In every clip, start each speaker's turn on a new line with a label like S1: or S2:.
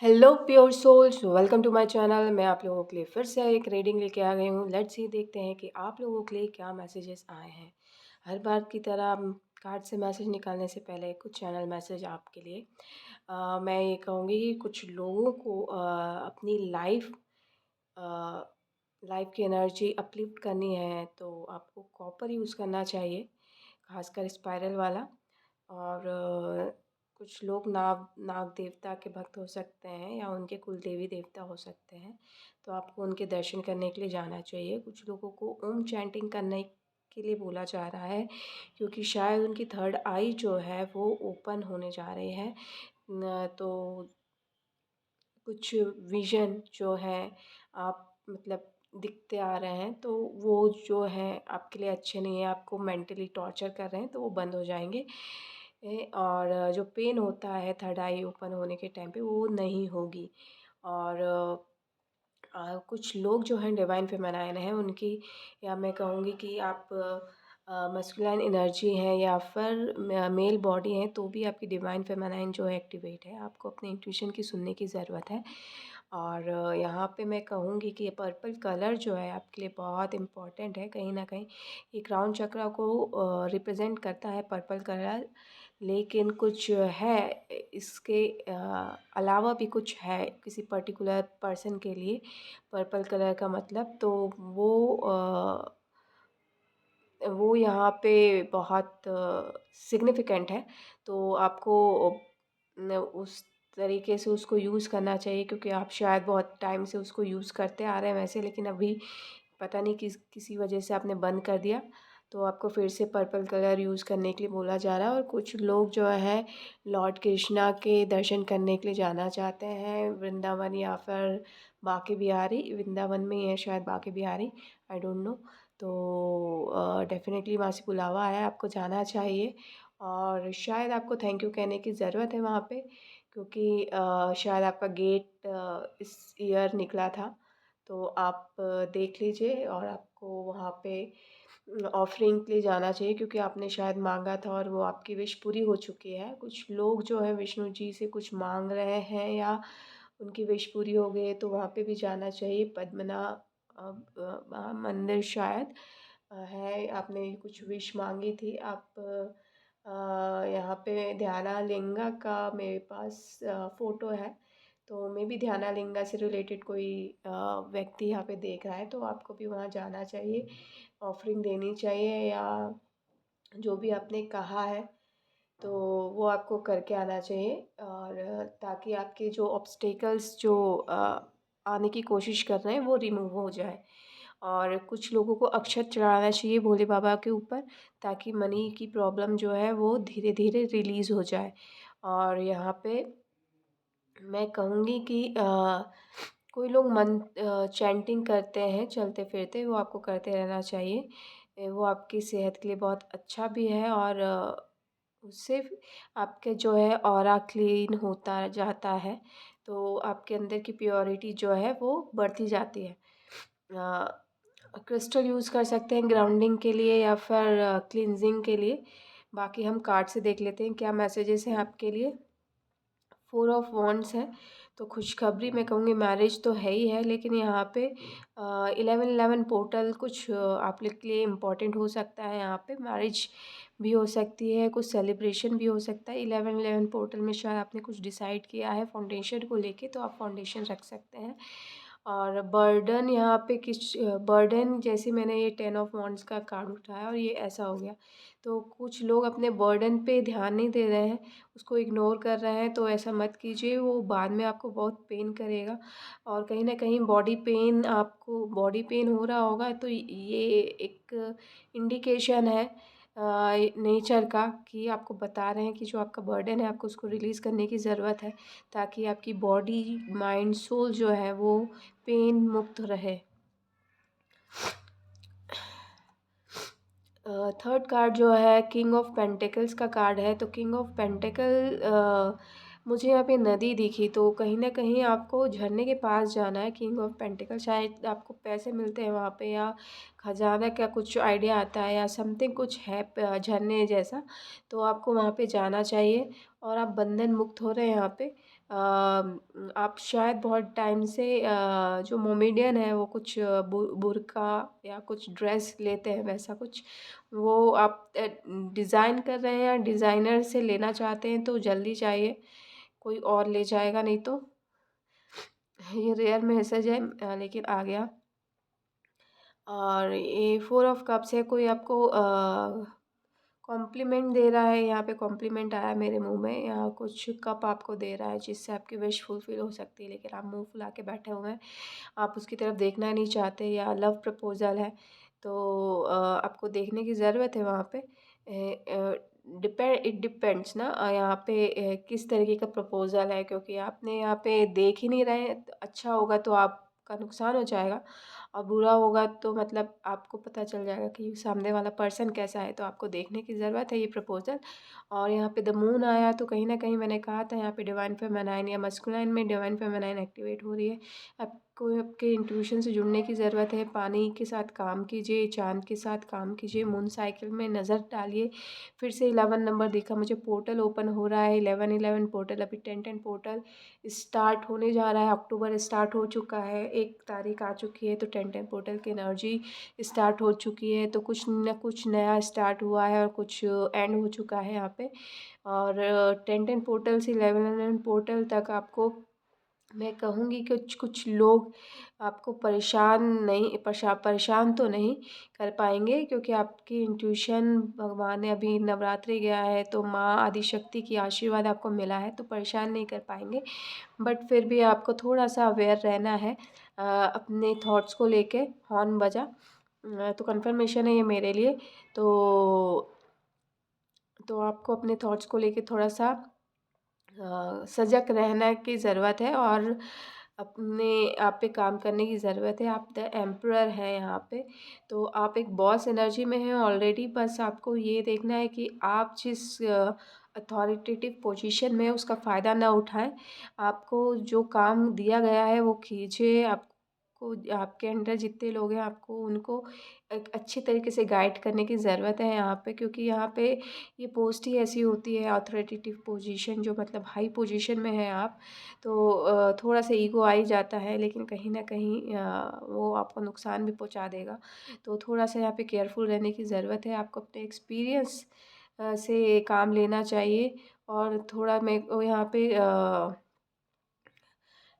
S1: Hello pure souls, welcome to my channel. मैं आप लोगों के लिए फिर से एक रीडिंग लेके आ गई हूँ। लेट्स सी देखते हैं कि आप लोगों के लिए क्या मैसेजेस आए हैं। हर बार की तरह कार्ड से मैसेज निकालने से पहले कुछ चैनल मैसेज आपके लिए। मैं ये कहूँगी कि कुछ लोगों को अपनी लाइफ की एनर्जी अपलिफ्ट करनी है तो आपको कॉपर यूज़ करना चाहिए, खासकर स्पाइरल वाला। और कुछ लोग नाग नाग देवता के भक्त हो सकते हैं या उनके कुल देवी देवता हो सकते हैं, तो आपको उनके दर्शन करने के लिए जाना चाहिए। कुछ लोगों को ओम चैंटिंग करने के लिए बोला जा रहा है, क्योंकि शायद उनकी थर्ड आई जो है वो ओपन होने जा रही है। तो कुछ विज़न जो है आप मतलब दिखते आ रहे हैं, तो वो जो है आपके लिए अच्छे नहीं है, आपको मेंटली टॉर्चर कर रहे हैं, तो वो बंद हो जाएँगे। और जो पेन होता है थर्ड आई ओपन होने के टाइम पे वो नहीं होगी। और कुछ लोग जो हैं डिवाइन फेमिनाइन हैं उनकी, या मैं कहूँगी कि आप मस्कुलाइन एनर्जी है या फिर मेल बॉडी है, तो भी आपकी डिवाइन फेमिनाइन जो है एक्टिवेट है। आपको अपने इंट्यूशन की सुनने की ज़रूरत है। और यहाँ पे मैं कहूँगी कि ये पर्पल कलर जो है आपके लिए बहुत इम्पोर्टेंट है। कहीं न कहीं ये क्राउन चक्रा को रिप्रेजेंट करता है पर्पल कलर, लेकिन कुछ है इसके अलावा भी कुछ है किसी पर्टिकुलर पर्सन के लिए पर्पल कलर का मतलब। तो वो यहाँ पे बहुत सिग्निफिकेंट है। तो आपको उस तरीके से उसको यूज़ करना चाहिए, क्योंकि आप शायद बहुत टाइम से उसको यूज़ करते आ रहे हैं वैसे, लेकिन अभी पता नहीं किसी वजह से आपने बंद कर दिया, तो आपको फिर से पर्पल कलर यूज़ करने के लिए बोला जा रहा है। और कुछ लोग जो है लॉर्ड कृष्णा के दर्शन करने के लिए जाना चाहते हैं वृंदावन या फिर बांके बिहारी। वृंदावन में ही है शायद Banke Bihari, I don't know. तो डेफ़िनेटली वहाँ से बुलावा है, आपको जाना चाहिए। और शायद आपको थैंक यू कहने की ज़रूरत है वहाँ पे, क्योंकि शायद आपका गेट इस ईयर निकला था। तो आप देख लीजिए, और आपको वहाँ पे ऑफरिंग के लिए जाना चाहिए, क्योंकि आपने शायद मांगा था और वो आपकी विश पूरी हो चुकी है। कुछ लोग जो है विष्णु जी से कुछ मांग रहे हैं या उनकी विश पूरी हो गई है, तो वहाँ पे भी जाना चाहिए। पद्मनाभ मंदिर शायद है, आपने कुछ विश मांगी थी। आप यहाँ पे ध्यानालिंगा का मेरे पास फ़ोटो है, तो मे बी ध्यानालिंगा से रिलेटेड कोई व्यक्ति यहाँ पे देख रहा है, तो आपको भी वहाँ जाना चाहिए, ऑफरिंग देनी चाहिए, या जो भी आपने कहा है तो वो आपको करके आना चाहिए। और ताकि आपके जो ऑब्स्टेकल्स जो आने की कोशिश कर रहे हैं वो रिमूव हो जाए। और कुछ लोगों को अक्षत चढ़ाना चाहिए भोले बाबा के ऊपर, ताकि मनी की प्रॉब्लम जो है वो धीरे धीरे रिलीज़ हो जाए। और यहाँ पे मैं कहूँगी कि कोई लोग चैंटिंग करते हैं चलते फिरते, वो आपको करते रहना चाहिए। वो आपकी सेहत के लिए बहुत अच्छा भी है, और उससे आपके जो है ऑरा क्लीन होता जाता है, तो आपके अंदर की प्योरिटी जो है वो बढ़ती जाती है। क्रिस्टल यूज़ कर सकते हैं ग्राउंडिंग के लिए या फिर क्लींजिंग के लिए। बाकी हम कार्ड से देख लेते हैं क्या मैसेजेस हैं आपके लिए। फोर ऑफ वॉन्ड्स है, तो खुशखबरी मैं कहूँगी मैरिज तो है ही है, लेकिन यहाँ पे 11-11 पोर्टल कुछ आप लोग के लिए इम्पोर्टेंट हो सकता है। यहाँ पे मैरिज भी हो सकती है, कुछ सेलिब्रेशन भी हो सकता है। 11-11 पोर्टल में शायद आपने कुछ डिसाइड किया है फाउंडेशन को लेके, तो आप फाउंडेशन रख सकते हैं। और बर्डन यहाँ पे किस बर्डन, जैसे मैंने ये 10 ऑफ वॉन्ड्स का कार्ड उठाया और ये ऐसा हो गया, तो कुछ लोग अपने बर्डन पे ध्यान नहीं दे रहे हैं, उसको इग्नोर कर रहे हैं, तो ऐसा मत कीजिए, वो बाद में आपको बहुत पेन करेगा। और कहीं न कहीं आपको बॉडी पेन हो रहा होगा, तो ये एक इंडिकेशन है नेचर का, कि आपको बता रहे हैं कि जो आपका बर्डन है आपको उसको रिलीज़ करने की ज़रूरत है, ताकि आपकी बॉडी, माइंड, सोल जो है वो पेन मुक्त रहे। थर्ड कार्ड जो है किंग ऑफ पेंटिकल्स का कार्ड है, तो किंग ऑफ पेंटिकल मुझे यहाँ पे नदी दिखी, तो कहीं ना कहीं आपको झरने के पास जाना है। किंग ऑफ पेंटिकल, शायद आपको पैसे मिलते हैं वहाँ पे, या खजाना का कुछ आइडिया आता है, या समथिंग कुछ है झरने जैसा, तो आपको वहाँ पे जाना चाहिए और आप बंधन मुक्त हो रहे हैं यहाँ पे। आप शायद बहुत टाइम से जो मोमेडियन है वो कुछ बुर्का या कुछ ड्रेस लेते हैं वैसा कुछ, वो आप डिज़ाइन कर रहे हैं या डिज़ाइनर से लेना चाहते हैं तो जल्दी चाहिए, कोई और ले जाएगा नहीं तो। ये रेयर मैसेज है लेकिन आ गया। और ये 4 ऑफ कप्स है, कोई आपको कॉम्प्लीमेंट दे रहा है, यहाँ पे कॉम्प्लीमेंट आया मेरे मुंह में, या कुछ कप आपको दे रहा है जिससे आपकी विश फुलफिल हो सकती है, लेकिन आप मुंह फुला के बैठे हुए हैं, आप उसकी तरफ देखना नहीं चाहते, या लव प्रपोजल है तो आपको देखने की ज़रूरत है वहाँ पे। इट डिपेंड्स ना यहाँ पे किस तरीके का प्रपोजल है, क्योंकि आपने यहाँ पे देख ही नहीं रहे, अच्छा होगा तो आपका नुकसान हो जाएगा, और बुरा होगा तो मतलब आपको पता चल जाएगा कि सामने वाला पर्सन कैसा है, तो आपको देखने की ज़रूरत है ये प्रपोज़ल। और यहाँ पे द मून आया तो कहीं न कहीं मैंने कहा था यहाँ पे डिवाइन फेमिनाइन या मस्कुलाइन में डिवाइन फेमिनाइन एक्टिवेट हो रही है। आपको आपके इंट्यूशन से जुड़ने की ज़रूरत है, पानी के साथ काम कीजिए, चाँद के साथ काम कीजिए, मून साइकिल में नज़र डालिए। फिर से 11 नंबर दिखा मुझे, पोर्टल ओपन हो रहा है, 11-11 पोर्टल, अभी 10-10 पोर्टल स्टार्ट होने जा रहा है, अक्टूबर स्टार्ट हो चुका है, 1 तारीख आ चुकी है, तो 10-10 पोर्टल की एनर्जी स्टार्ट हो चुकी है, तो कुछ न कुछ नया स्टार्ट हुआ है और कुछ एंड हो चुका है यहाँ पे। और 10-10 पोर्टल से 11-11 पोर्टल तक आपको मैं कहूँगी कि कुछ कुछ लोग आपको परेशान तो नहीं कर पाएंगे, क्योंकि आपकी इंट्यूशन, भगवान ने अभी नवरात्रि गया है तो माँ आदिशक्ति की आशीर्वाद आपको मिला है, तो परेशान नहीं कर पाएंगे। बट फिर भी आपको थोड़ा सा अवेयर रहना है अपने थॉट्स को लेके। हॉर्न बजा तो कंफर्मेशन है ये मेरे लिए, तो आपको अपने थॉट्स को लेके थोड़ा सा सजग रहने की ज़रूरत है, और अपने आप पे काम करने की ज़रूरत है। आप द एम्परर हैं यहाँ पे, तो आप एक बॉस एनर्जी में हैं ऑलरेडी, बस आपको ये देखना है कि आप जिस अथॉरिटेटिव पोजीशन में हैं उसका फ़ायदा ना उठाएं। आपको जो काम दिया गया है वो कीजिए, आपको आपके अंडर जितने लोग हैं आपको उनको एक अच्छी तरीके से गाइड करने की ज़रूरत है यहाँ पे, क्योंकि यहाँ पे ये पोस्ट ही ऐसी होती है अथॉरिटेटिव पोजीशन, जो मतलब हाई पोजीशन में है आप, तो थोड़ा सा ईगो आ ही जाता है, लेकिन कहीं ना कहीं वो आपको नुकसान भी पहुंचा देगा। तो थोड़ा सा यहाँ पे केयरफुल रहने की ज़रूरत है, आपको अपने एक्सपीरियंस से काम लेना चाहिए। और थोड़ा मैं यहाँ पे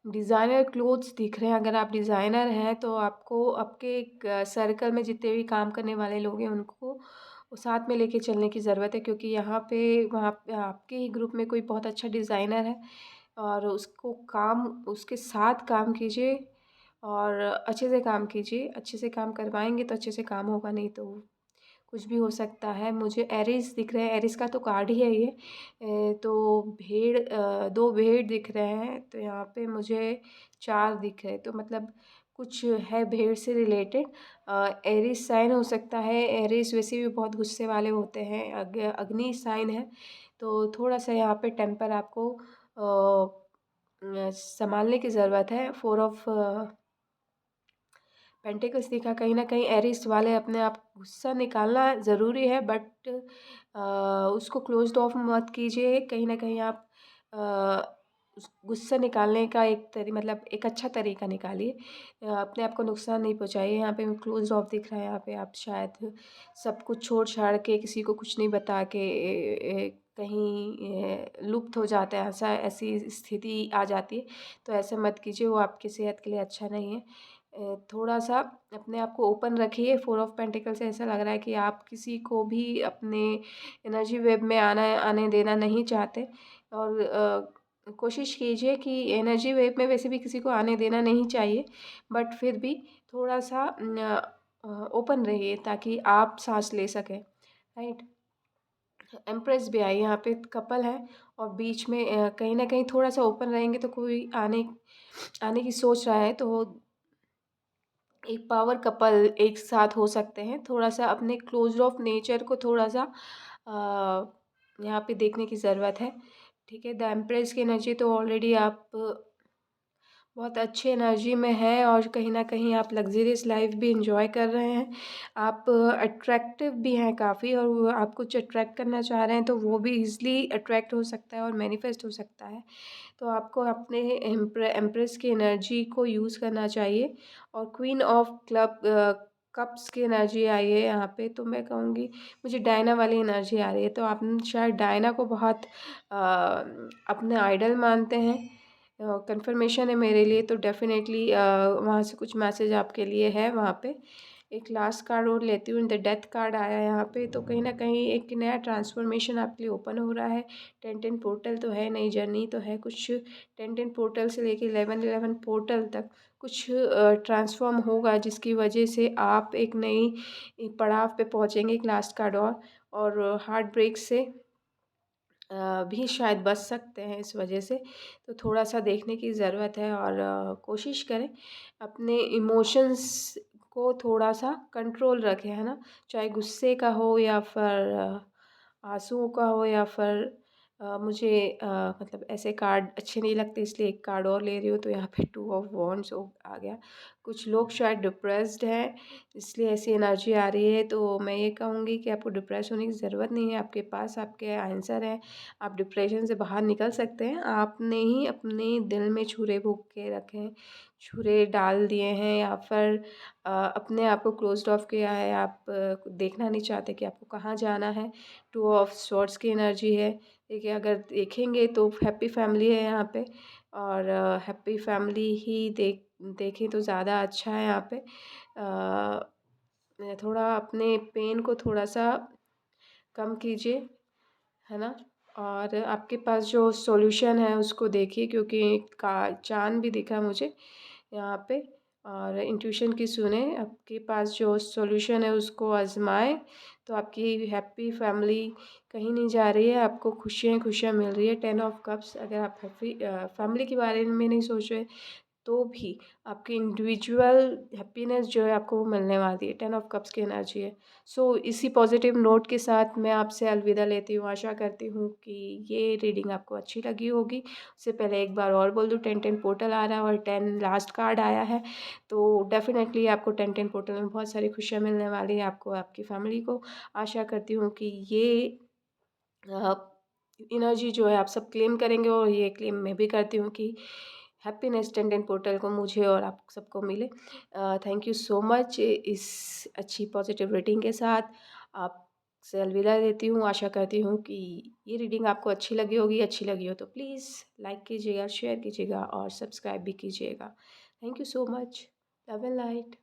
S1: डिज़ाइनर क्लोथ्स दिख रहे हैं, अगर आप डिज़ाइनर हैं तो आपको आपके एक सर्कल में जितने भी काम करने वाले लोग हैं उनको साथ में लेके चलने की ज़रूरत है, क्योंकि यहाँ पे वहाँ पे आपके ही ग्रुप में कोई बहुत अच्छा डिज़ाइनर है, और उसके साथ काम कीजिए, और अच्छे से काम कीजिए, अच्छे से काम करवाएंगे तो अच्छे से काम होगा, नहीं तो कुछ भी हो सकता है। मुझे एरीज दिख रहे हैं, एरीज का तो कार्ड ही है ये। तो दो भेड़ दिख रहे हैं, तो यहाँ पे मुझे 4 दिख रहे हैं, तो मतलब कुछ है भेड़ से रिलेटेड। एरीज साइन हो सकता है, एरीज वैसे भी बहुत गुस्से वाले होते हैं, अग्नि साइन है, तो थोड़ा सा यहाँ पे टेम्पर आपको संभालने की ज़रूरत है। 4 ऑफ पेंटिकल्स दिखा, कहीं ना कहीं एरिस वाले अपने आप गुस्सा निकालना ज़रूरी है, बट उसको क्लोज्ड ऑफ मत कीजिए, कहीं ना कहीं आप उस गुस्सा निकालने का मतलब एक अच्छा तरीका निकालिए, अपने आप को नुकसान नहीं पहुंचाइए। यहाँ पे क्लोज्ड ऑफ दिख रहा है, यहाँ पे आप शायद सब कुछ छोड़ छाड़ के किसी को कुछ नहीं बता के कहीं लुप्त हो जाता है, ऐसा ऐसी स्थिति आ जाती है, तो ऐसा मत कीजिए, वो आपकी सेहत के लिए अच्छा नहीं है। थोड़ा सा अपने आप को ओपन रखिए। 4 ऑफ पेंटिकल से ऐसा लग रहा है कि आप किसी को भी अपने एनर्जी वेव में आने देना नहीं चाहते, और कोशिश कीजिए कि एनर्जी वेव में वैसे भी किसी को आने देना नहीं चाहिए, बट फिर भी थोड़ा सा ओपन रहिए ताकि आप सांस ले सकें, राइट। एम्प्रेस भी आई, यहाँ पे कपल है, और बीच में कहीं ना कहीं थोड़ा सा ओपन रहेंगे तो कोई आने आने की सोच रहा है, तो एक पावर कपल एक साथ हो सकते हैं। थोड़ा सा अपने क्लोज ऑफ नेचर को थोड़ा सा यहाँ पे देखने की ज़रूरत है, ठीक है। द एम्प्रेस की एनर्जी तो ऑलरेडी आप बहुत अच्छी एनर्जी में है और कहीं न कहीं आप लग्ज़रियस लाइफ़ भी एन्जॉय कर रहे हैं। आप अट्रैक्टिव भी हैं काफ़ी और वो आप कुछ अट्रैक्ट करना चाह रहे हैं तो वो भी ईज़िली अट्रैक्ट हो सकता है और मैनिफेस्ट हो सकता है। तो आपको अपने एम्प्रेस की एनर्जी को यूज़ करना चाहिए और क्वीन ऑफ कप्स की एनर्जी आई है यहाँ पे, तो मैं कहूँगी मुझे डायना वाली एनर्जी आ रही है, तो आप शायद डायना को बहुत अपने आइडल मानते हैं। कन्फर्मेशन है मेरे लिए, तो डेफ़िनेटली वहाँ से कुछ मैसेज आपके लिए है वहाँ पे। एक लास्ट कार्ड और लेती हूँ, द डेथ कार्ड आया है यहाँ पे, तो कहीं न कहीं एक नया ट्रांसफ़ॉर्मेशन आपके लिए ओपन हो रहा है। 10-10 पोर्टल तो है, नई जर्नी तो है, कुछ 10-10 पोर्टल से लेके 11-11 पोर्टल तक कुछ ट्रांसफ़ॉर्म होगा, जिसकी वजह से आप एक नई पड़ाव पे पहुँचेंगे। एक लास्ट कार्ड और हार्ट ब्रेक से भी शायद बच सकते हैं इस वजह से। तो थोड़ा-सा देखने की ज़रूरत है और कोशिश करें अपने इमोशंस को थोड़ा-सा कंट्रोल रखें, है ना? चाहे गुस्से का हो या फिर आँसुओं का हो या फिर मुझे मतलब ऐसे कार्ड अच्छे नहीं लगते, इसलिए एक कार्ड और ले रही हूँ, तो यहाँ पे 2 ऑफ वॉन्ड्स आ गया। कुछ लोग शायद डिप्रेस्ड हैं, इसलिए ऐसी एनर्जी आ रही है, तो मैं ये कहूँगी कि आपको डिप्रेस होने की ज़रूरत नहीं है, आपके पास आपके आंसर हैं। आप डिप्रेशन से बाहर निकल सकते हैं। आपने ही अपने दिल में छुरे भोंक के रखे हैं, छुरे डाल दिए हैं या फिर अपने आप को क्लोज़्ड ऑफ किया है। आप देखना नहीं चाहते कि आपको कहाँ जाना है। 2 ऑफ स्वॉर्ड्स की एनर्जी है। देखिए, अगर देखेंगे तो हैप्पी फैमिली है यहाँ पे और हैप्पी फैमिली ही देखें तो ज़्यादा अच्छा है यहाँ पे। थोड़ा अपने पेन को थोड़ा-सा कम कीजिए, है ना? और आपके पास जो सॉल्यूशन है उसको देखिए, क्योंकि का चाँद भी दिखा मुझे यहाँ पे, और इंट्यूशन की सुने। आपके पास जो सॉल्यूशन है उसको आज़माएँ, तो आपकी हैप्पी फैमिली कहीं नहीं जा रही है, आपको खुशियाँ ही खुशियाँ मिल रही है। 10 ऑफ कप्स, अगर आप फैमिली के बारे में नहीं सोच रहे तो भी आपकी इंडिविजुअल हैप्पीनेस जो है आपको वो मिलने वाली है। 10 ऑफ कप्स की एनर्जी है। सो इसी पॉजिटिव नोट के साथ मैं आपसे अलविदा लेती हूँ। आशा करती हूँ कि ये रीडिंग आपको अच्छी लगी होगी। उससे पहले एक बार और बोल दूँ, 10-10 पोर्टल आ रहा है और 10 लास्ट कार्ड आया है, तो डेफ़िनेटली आपको 10-10 पोर्टल में बहुत सारी खुशियाँ मिलने वाली हैं, आपको, आपकी फैमिली को। आशा करती हूँ कि ये अ, एनर्जी जो है आप सब क्लेम करेंगे और ये क्लेम मैं भी करती हूँ कि हैप्पीनेस 10-10 पोर्टल को मुझे और आप सबको मिले। थैंक यू सो मच इस अच्छी पॉजिटिव रीडिंग के साथ आपसे अलविदा लेती हूँ। आशा करती हूँ कि ये रीडिंग आपको अच्छी लगी होगी। अच्छी लगी हो तो प्लीज़ लाइक कीजिएगा, शेयर कीजिएगा और सब्सक्राइब भी कीजिएगा। Thank you so much. Love and light.